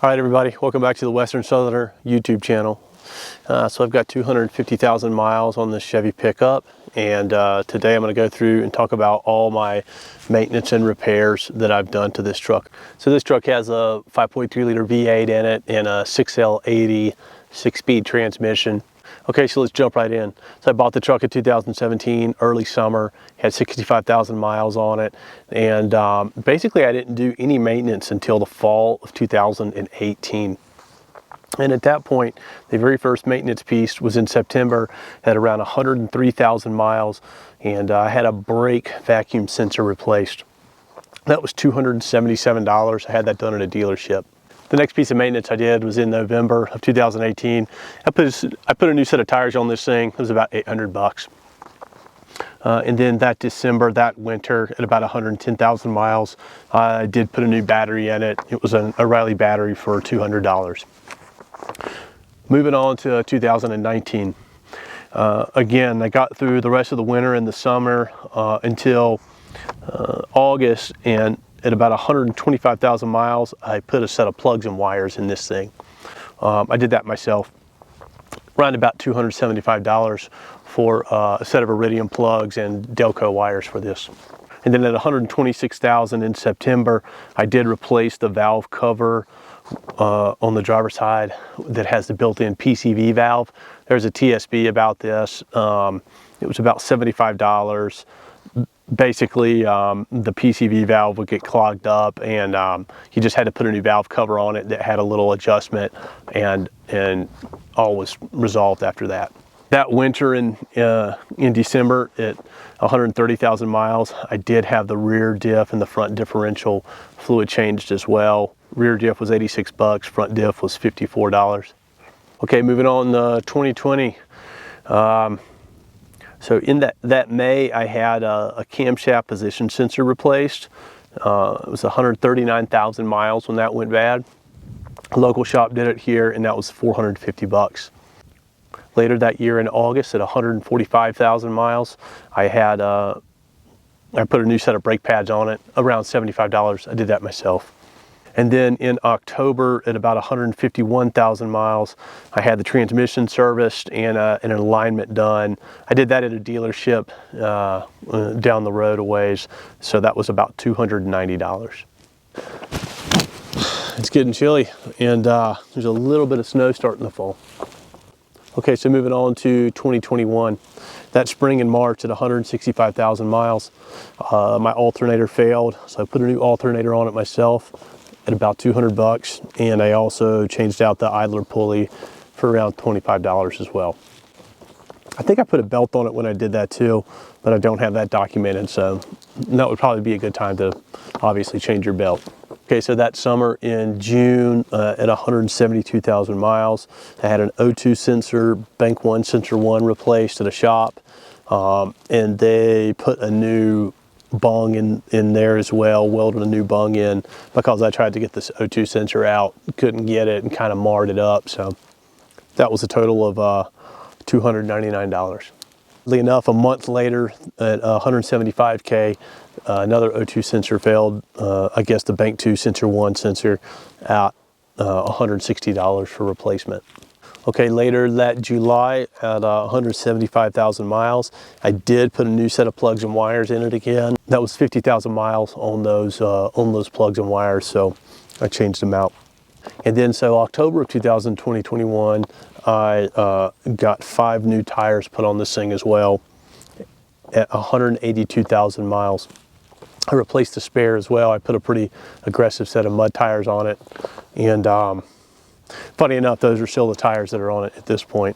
All right, everybody, welcome back to the Western Southerner YouTube channel. So I've got 250,000 miles on this Chevy pickup, and today I'm going to go through and talk about all my maintenance and repairs that I've done to this truck. So this truck has a 5.3 liter V8 in it and a 6L80 6-speed transmission. Okay, so let's jump right in. So I bought the truck in 2017, early summer, had 65,000 miles on it, and basically I didn't do any maintenance until the fall of 2018. And at that point, the very first maintenance piece was in September at around 103,000 miles, and I had a brake vacuum sensor replaced. That was $277. I had that done at a dealership. The next piece of maintenance I did was in November of 2018. I put a new set of tires on this thing. It was about 800 bucks. And then that December, that winter, at about 110,000 miles, I did put a new battery in it. It was an O'Reilly battery for $200. Moving on to 2019. Again, I got through the rest of the winter and the summer until August, and at about 125,000 miles, I put a set of plugs and wires in this thing. I did that myself. Around about $275 for a set of Iridium plugs and Delco wires for this. And then at 126,000 in September, I did replace the valve cover on the driver's side that has the built-in PCV valve. There's a TSB about this. It was about $75. Basically, the PCV valve would get clogged up, and you just had to put a new valve cover on it that had a little adjustment, and all was resolved after that. That winter in December at 130,000 miles, I did have the rear diff and the front differential fluid changed as well. Rear diff was 86 bucks, front diff was $54. Okay, moving on to 2020. So in that May, I had a camshaft position sensor replaced. It was 139,000 miles when that went bad. A local shop did it here, and that was 450 bucks. Later that year in August, at 145,000 miles, I put a new set of brake pads on it, around $75. I did that myself. And then in October, at about 151,000 miles, I had the transmission serviced and an alignment done. I did that at a dealership down the road a ways, so that was about $290. It's getting chilly, and there's a little bit of snow starting to fall. Okay, so moving on to 2021. That spring in March at 165,000 miles, my alternator failed, so I put a new alternator on it myself at about 200 bucks, and I also changed out the idler pulley for around $25 as well. I think I put a belt on it when I did that too, but I don't have that documented, so that would probably be a good time to obviously change your belt. Okay, so that summer in June at 172,000 miles, I had an O2 sensor, Bank 1 Sensor 1 replaced at a shop, and they put a new bung in there as well, welded a new bung in because I tried to get this O2 sensor out, couldn't get it, and kind of marred it up. So that was a total of $299. Oddly enough, a month later at 175K, another O2 sensor failed. I guess the Bank 2 Sensor 1 sensor at $160 for replacement. Okay, later that July at 175,000 miles, I did put a new set of plugs and wires in it again. That was 50,000 miles on those plugs and wires, so I changed them out. And then so October of 2021, I got 5 new tires put on this thing as well at 182,000 miles. I replaced the spare as well. I put a pretty aggressive set of mud tires on it, and funny enough, those are still the tires that are on it at this point.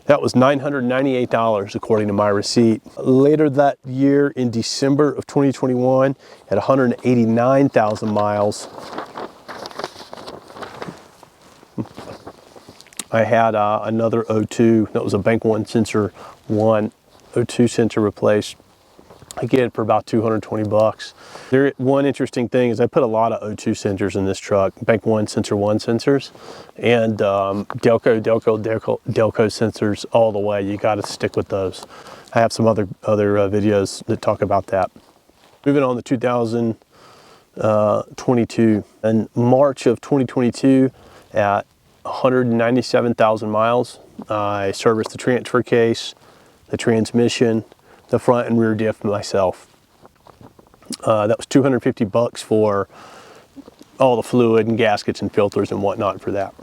That was $998 according to my receipt. Later that year in December of 2021 at 189,000 miles, I had another O2, that was a Bank 1 Sensor 1 O2 sensor replaced. Again, for about 220 bucks. One interesting thing is I put a lot of O2 sensors in this truck, Bank 1 Sensor 1 sensors, and Delco sensors all the way. You got to stick with those. I have some other videos that talk about that. Moving on to 22. In March of 2022, at 197,000 miles, I serviced the transfer case, the transmission, the front and rear diff myself. That was $250 for all the fluid and gaskets and filters and whatnot for that.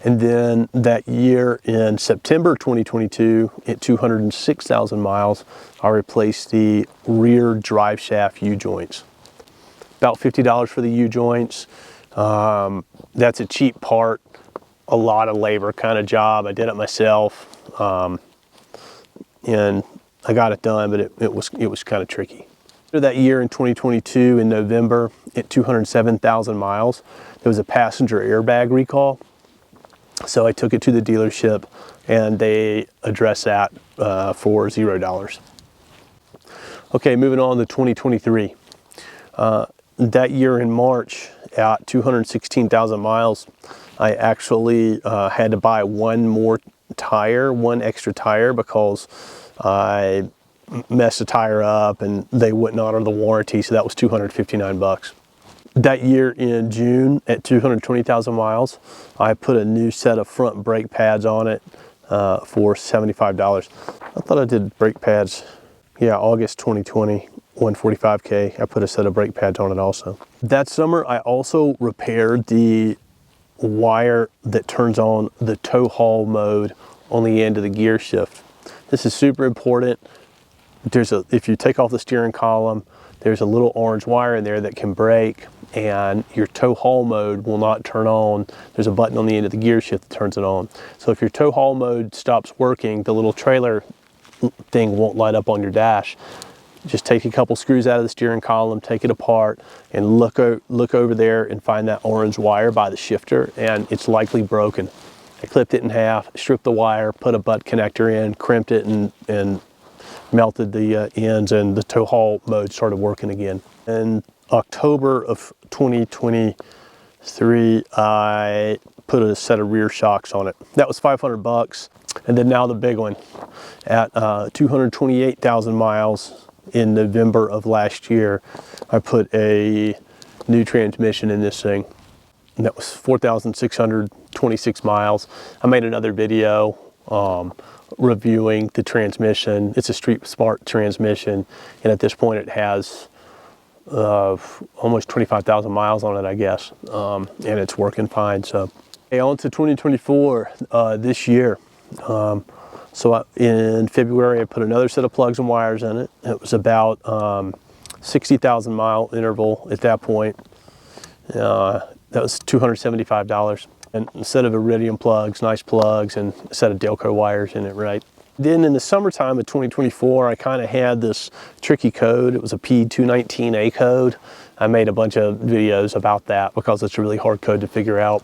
And then that year in September 2022, at 206,000 miles, I replaced the rear drive shaft U-joints. About $50 for the U-joints. That's a cheap part, a lot of labor kind of job. I did it myself, and I got it done, but it was kind of tricky. After that year in 2022, in November, at 207,000 miles, there was a passenger airbag recall. So I took it to the dealership, and they addressed that for $0. Okay, moving on to 2023. That year in March, at 216,000 miles, I actually had to buy one extra tire, because I messed the tire up and they wouldn't honor the warranty, so that was $259. That year in June, at 220,000 miles, I put a new set of front brake pads on it for $75. I thought I did brake pads, yeah, August 2020, 145K. I put a set of brake pads on it also. That summer, I also repaired the wire that turns on the tow haul mode on the end of the gear shift. This is super important. If you take off the steering column, there's a little orange wire in there that can break, and your tow haul mode will not turn on. There's a button on the end of the gear shift that turns it on. So if your tow haul mode stops working, the little trailer thing won't light up on your dash. Just take a couple screws out of the steering column, take it apart, and look over there and find that orange wire by the shifter, and it's likely broken. I clipped it in half, stripped the wire, put a butt connector in, crimped it, and melted the ends, and the tow haul mode started working again. In October of 2023, I put a set of rear shocks on it. That was $500. And then now the big one, at 228,000 miles in November of last year, I put a new transmission in this thing. And that was 4,626 miles. I made another video reviewing the transmission. It's a Street Smart transmission, and at this point it has almost 25,000 miles on it, I guess, and it's working fine. So, okay, on to 2024, this year. In February, I put another set of plugs and wires in it. It was about 60,000 mile interval at that point. That was $275. And a set of iridium plugs, nice plugs, and a set of Delco wires in it, right? Then in the summertime of 2024, I kind of had this tricky code. It was a P219A code. I made a bunch of videos about that because it's a really hard code to figure out.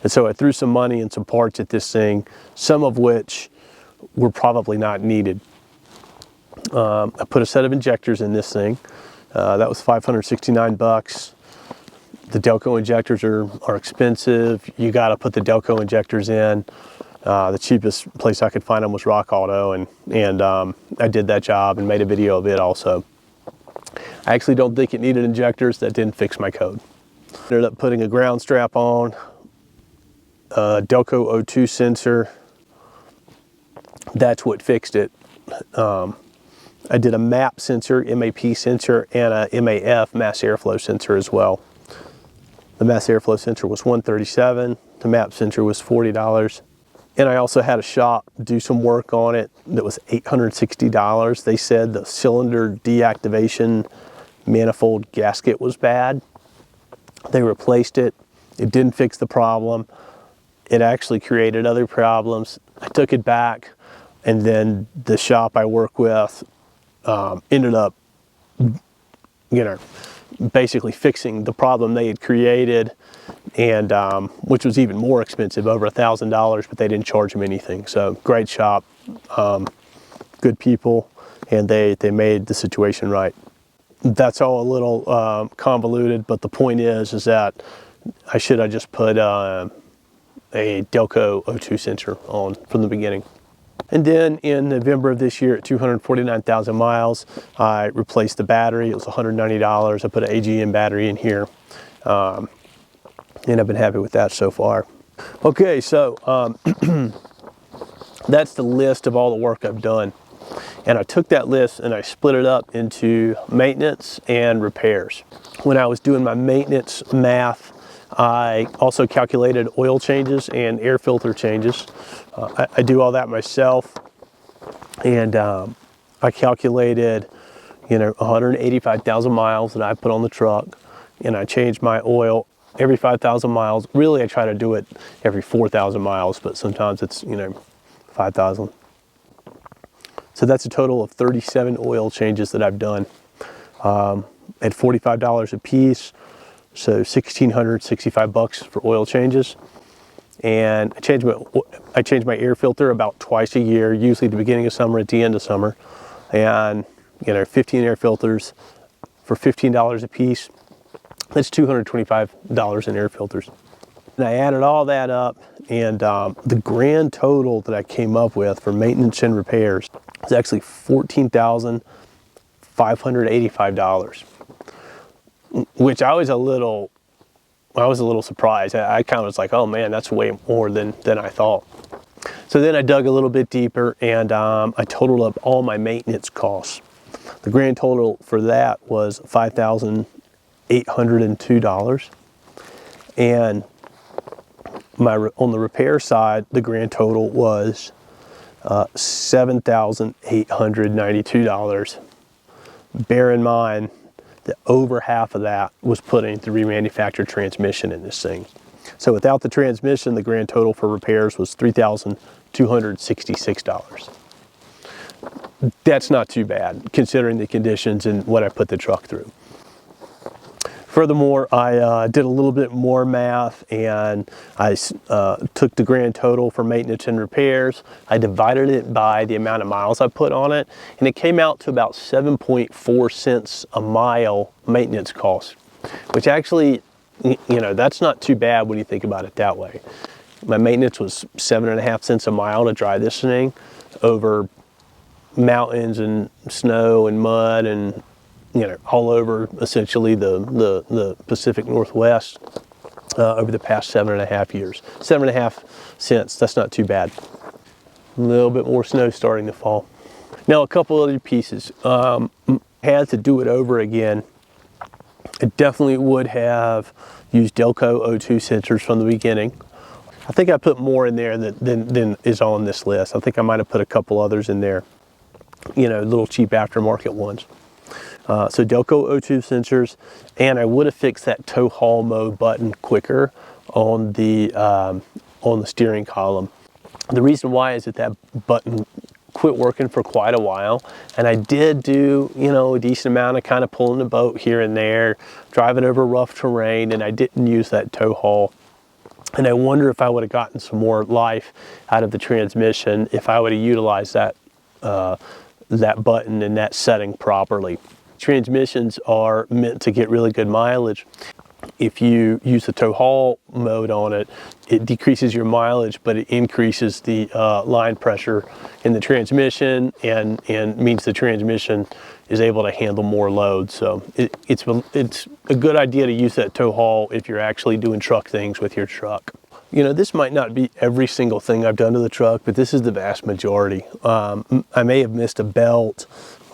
And so I threw some money and some parts at this thing, some of which were probably not needed. I put a set of injectors in this thing. That was $569. The Delco injectors are expensive. You got to put the Delco injectors in. The cheapest place I could find them was Rock Auto, and I did that job and made a video of it also. I actually don't think it needed injectors. That didn't fix my code. Ended up putting a ground strap on, a Delco O2 sensor. That's what fixed it. I did a MAP sensor, MAP sensor, and a MAF, mass airflow sensor as well. The mass airflow sensor was $137. The MAP sensor was $40. And I also had a shop do some work on it that was $860. They said the cylinder deactivation manifold gasket was bad. They replaced it. It didn't fix the problem. It actually created other problems. I took it back, and then the shop I work with ended up, basically fixing the problem they had created, and which was even more expensive, over $1,000, but they didn't charge them anything. So great shop, good people, and they made the situation right. That's all a little convoluted, but the point is that I should have just put a Delco O2 sensor on from the beginning. And then in November of this year at 249,000 miles, I replaced the battery. It was $190. I put an AGM battery in here. And I've been happy with that so far. Okay, so that's the list of all the work I've done. And I took that list and I split it up into maintenance and repairs. When I was doing my maintenance math, I also calculated oil changes and air filter changes. I do all that myself, and I calculated, 185,000 miles that I put on the truck, and I changed my oil every 5,000 miles. Really, I try to do it every 4,000 miles, but sometimes it's 5,000. So that's a total of 37 oil changes that I've done at $45 a piece. So $1,665 for oil changes. And I change my air filter about twice a year, usually at the beginning of summer, at the end of summer. And 15 air filters for $15 a piece. That's $225 in air filters. And I added all that up, and the grand total that I came up with for maintenance and repairs is actually $14,585. Which I was a little surprised. I kind of was like, oh man, that's way more than I thought. So then I dug a little bit deeper, and I totaled up all my maintenance costs. The grand total for that was $5,802. And on the repair side, the grand total was $7,892. Bear in mind that over half of that was putting the remanufactured transmission in this thing. So without the transmission, the grand total for repairs was $3,266. That's not too bad, considering the conditions and what I put the truck through. Furthermore, I did a little bit more math, and I took the grand total for maintenance and repairs. I divided it by the amount of miles I put on it, and it came out to about 7.4 cents a mile maintenance cost, which actually, that's not too bad when you think about it that way. My maintenance was 7.5 cents a mile to drive this thing over mountains and snow and mud and all over essentially the Pacific Northwest over the past 7.5 years. 7.5 cents, that's not too bad. A little bit more snow starting to fall. Now a couple other pieces. Had to do it over again. I definitely would have used Delco O2 sensors from the beginning. I think I put more in there than is on this list. I think I might have put a couple others in there, little cheap aftermarket ones. So Delco O2 sensors, and I would have fixed that tow haul mode button quicker on the steering column. The reason why is that button quit working for quite a while, and I did do a decent amount of kind of pulling the boat here and there, driving over rough terrain, and I didn't use that tow haul. And I wonder if I would have gotten some more life out of the transmission if I would have utilized that button and that setting properly. Transmissions are meant to get really good mileage. If you use the tow haul mode on it, it decreases your mileage, but it increases the line pressure in the transmission and means the transmission is able to handle more load. So it's a good idea to use that tow haul if you're actually doing truck things with your truck. This might not be every single thing I've done to the truck, but this is the vast majority. I may have missed a belt,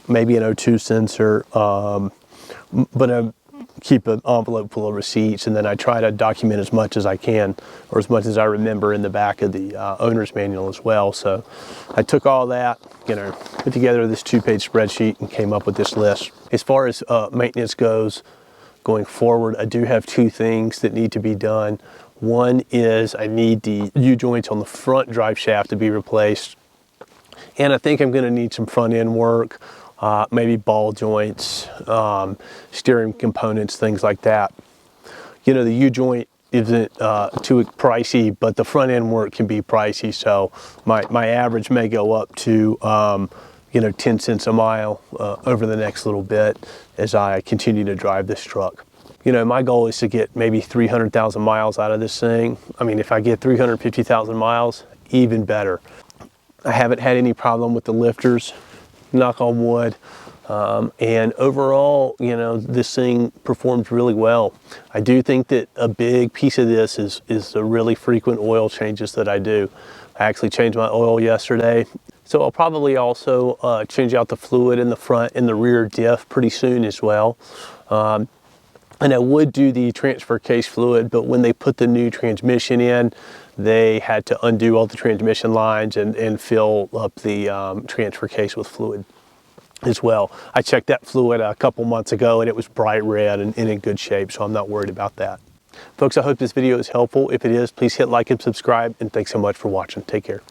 maybe an O2 sensor, but I keep an envelope full of receipts, and then I try to document as much as I can, or as much as I remember, in the back of the owner's manual as well. So I took all that, put together this 2-page spreadsheet and came up with this list. As far as maintenance goes going forward, I do have 2 things that need to be done. One is I need the U-joints on the front drive shaft to be replaced, and I think I'm going to need some front end work. Maybe ball joints, steering components, things like that. The U-joint isn't too pricey, but the front end work can be pricey, so my average may go up to 10 cents a mile over the next little bit as I continue to drive this truck. My goal is to get maybe 300,000 miles out of this thing. I mean, if I get 350,000 miles, even better. I haven't had any problem with the lifters, knock on wood. And overall, you know, this thing performs really well. I do think that a big piece of this is the really frequent oil changes that I do. I actually changed my oil yesterday. So I'll probably also change out the fluid in the front and the rear diff pretty soon as well. And I would do the transfer case fluid, but when they put the new transmission in, they had to undo all the transmission lines and fill up the transfer case with fluid as well. I checked that fluid a couple months ago and it was bright red and in good shape, so I'm not worried about that. Folks, I hope this video is helpful. If it is, please hit like and subscribe, and thanks so much for watching. Take care.